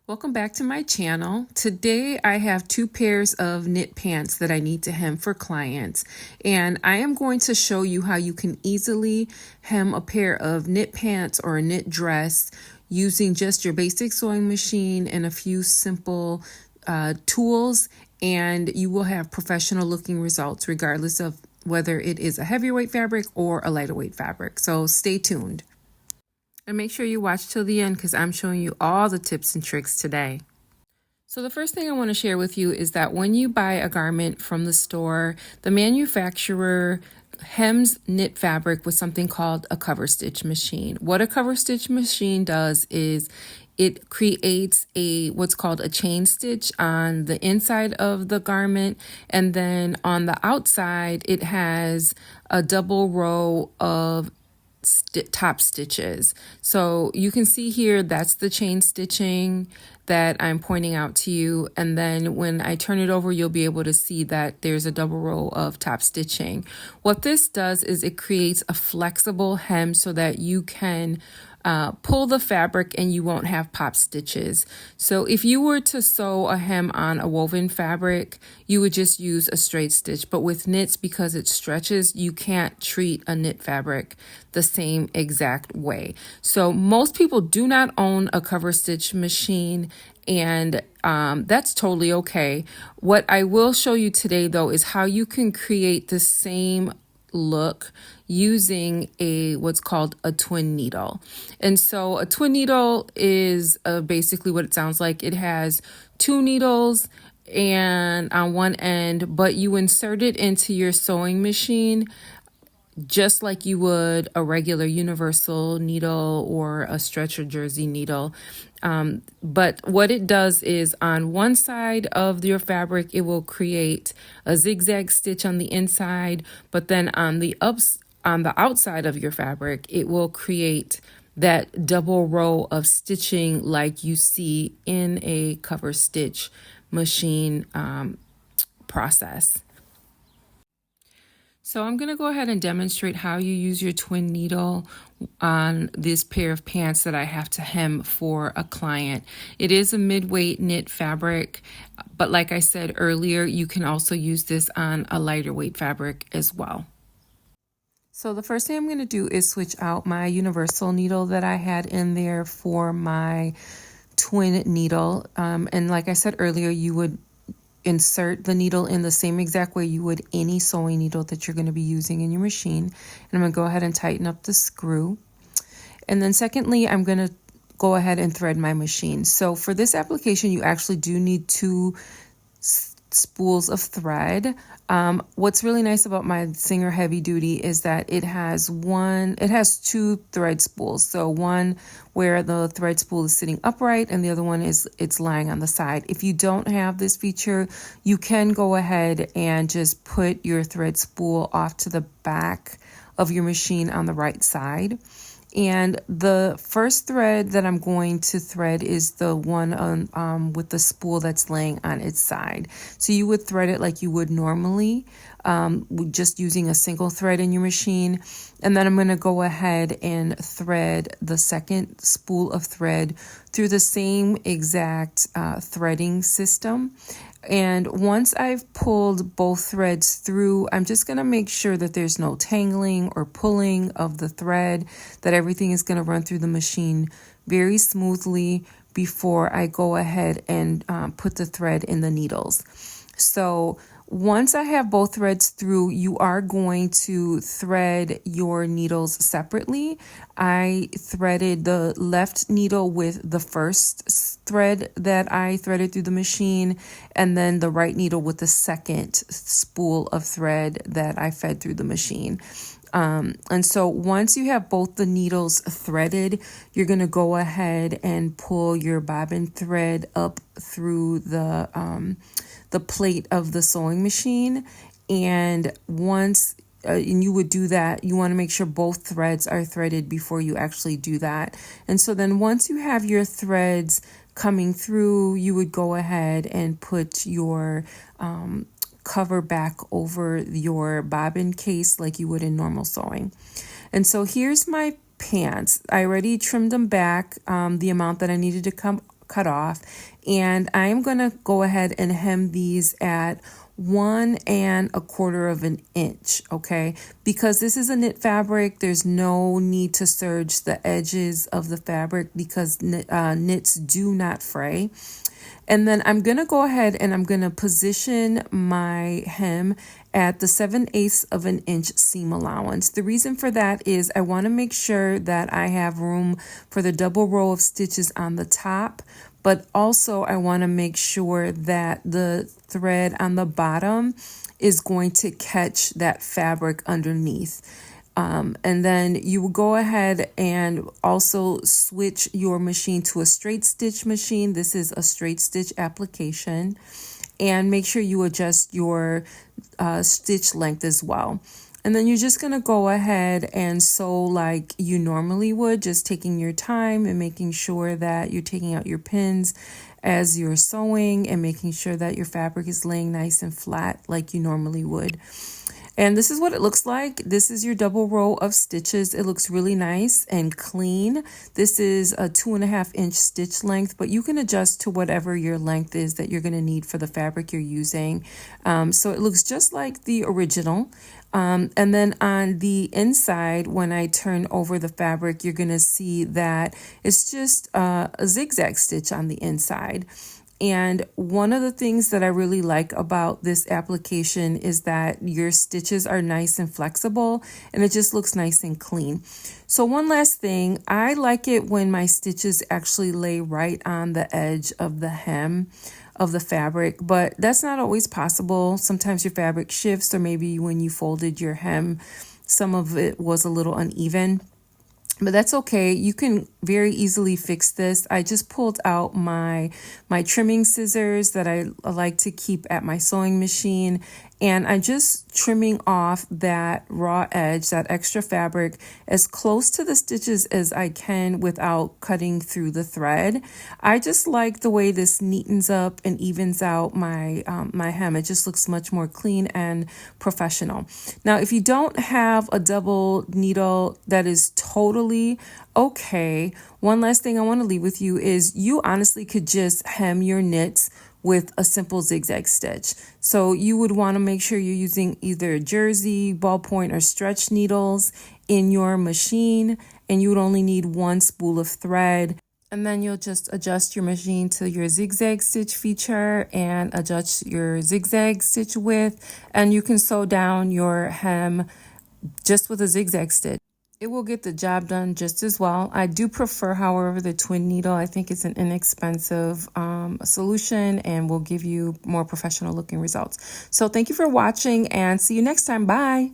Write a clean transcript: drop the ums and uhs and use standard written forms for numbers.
Welcome back to my channel. Today I have two pairs of knit pants that I need to hem for clients, and I am going to show you how you can easily hem a pair of knit pants or a knit dress using just your basic sewing machine and a few simple tools, and you will have professional looking results regardless of whether it is a heavier weight fabric or a lighter weight fabric. So stay tuned. And make sure you watch till the end because I'm showing you all the tips and tricks today. So the first thing I want to share with you is that when you buy a garment from the store, the manufacturer hems knit fabric with something called a cover stitch machine. What a cover stitch machine does is it creates what's called a chain stitch on the inside of the garment, and then on the outside it has a double row of top stitches. So you can see here, that's the chain stitching that I'm pointing out to you. And then when I turn it over, you'll be able to see that there's a double row of top stitching. What this does is it creates a flexible hem so that you can pull the fabric and you won't have pop stitches. So if you were to sew a hem on a woven fabric, you would just use a straight stitch. But with knits, because it stretches, you can't treat a knit fabric the same exact way. So most people do not own a cover stitch machine, and that's totally okay. What I will show you today though is how you can create the same look using what's called a twin needle. And so a twin needle is basically what it sounds like. It has two needles and on one end, but you insert it into your sewing machine just like you would a regular universal needle or a stretch or jersey needle. But what it does is on one side of your fabric, it will create a zigzag stitch on the inside, but then on the outside of your fabric, it will create that double row of stitching like you see in a cover stitch machine process. So I'm going to go ahead and demonstrate how you use your twin needle on this pair of pants that I have to hem for a client. It is a mid-weight knit fabric, but like I said earlier, you can also use this on a lighter weight fabric as well. So the first thing I'm going to do is switch out my universal needle that I had in there for my twin needle. And like I said earlier, you would insert the needle in the same exact way you would any sewing needle that you're going to be using in your machine. And I'm going to go ahead and tighten up the screw. And then secondly, I'm going to go ahead and thread my machine. So for this application, you actually do need two spools of thread. What's really nice about my Singer Heavy Duty is that it has two thread spools. So one where the thread spool is sitting upright and the other one is it's lying on the side. If you don't have this feature, you can go ahead and just put your thread spool off to the back of your machine on the right side. And the first thread that I'm going to thread is the one on, with the spool that's laying on its side. So you would thread it like you would normally, just using a single thread in your machine. And then I'm going to go ahead and thread the second spool of thread through the same exact threading system. And once I've pulled both threads through, I'm just going to make sure that there's no tangling or pulling of the thread, that everything is going to run through the machine very smoothly before I go ahead and put the thread in the needles. So once I have both threads through, you are going to thread your needles separately. I threaded the left needle with the first thread that I threaded through the machine, and then the right needle with the second spool of thread that I fed through the machine. And so once you have both the needles threaded, you're going to go ahead and pull your bobbin thread up through the plate of the sewing machine. And once and you would do that, you want to make sure both threads are threaded before you actually do that. And so then once you have your threads coming through, you would go ahead and put your cover back over your bobbin case like you would in normal sewing. And so here's my pants. I already trimmed them back the amount that I needed to come cut off. And I'm going to go ahead and hem these at 1¼ inch, okay? Because this is a knit fabric, there's no need to serge the edges of the fabric because knits do not fray. And then I'm going to go ahead and I'm going to position my hem at the 7/8 inch seam allowance. The reason for that is I want to make sure that I have room for the double row of stitches on the top, but also I want to make sure that the thread on the bottom is going to catch that fabric underneath. And then you will go ahead and also switch your machine to a straight stitch machine. This is a straight stitch application. And make sure you adjust your stitch length as well. And then you're just going to go ahead and sew like you normally would, just taking your time and making sure that you're taking out your pins as you're sewing and making sure that your fabric is laying nice and flat like you normally would. And this is what it looks like. This is your double row of stitches. It looks really nice and clean. This is a 2½ inch stitch length, but you can adjust to whatever your length is that you're going to need for the fabric you're using. So it looks just like the original. And then on the inside, when I turn over the fabric, you're going to see that it's just a zigzag stitch on the inside. And one of the things that I really like about this application is that your stitches are nice and flexible and it just looks nice and clean. So one last thing, I like it when my stitches actually lay right on the edge of the hem of the fabric, but that's not always possible. Sometimes your fabric shifts, or maybe when you folded your hem, some of it was a little uneven. But that's okay. You can very easily fix this. I just pulled out my trimming scissors that I like to keep at my sewing machine, and I'm just trimming off that raw edge, that extra fabric, as close to the stitches as I can without cutting through the thread. I just like the way this neatens up and evens out my my hem. It just looks much more clean and professional. Now, if you don't have a double needle, that is totally okay. One last thing I want to leave with you is you honestly could just hem your knits with a simple zigzag stitch. So you would want to make sure you're using either jersey, ballpoint, or stretch needles in your machine, and you would only need one spool of thread. And then you'll just adjust your machine to your zigzag stitch feature and adjust your zigzag stitch width, and you can sew down your hem just with a zigzag stitch. It will get the job done just as well. I do prefer, however, the twin needle. I think it's an inexpensive solution and will give you more professional looking results. So thank you for watching and see you next time. Bye.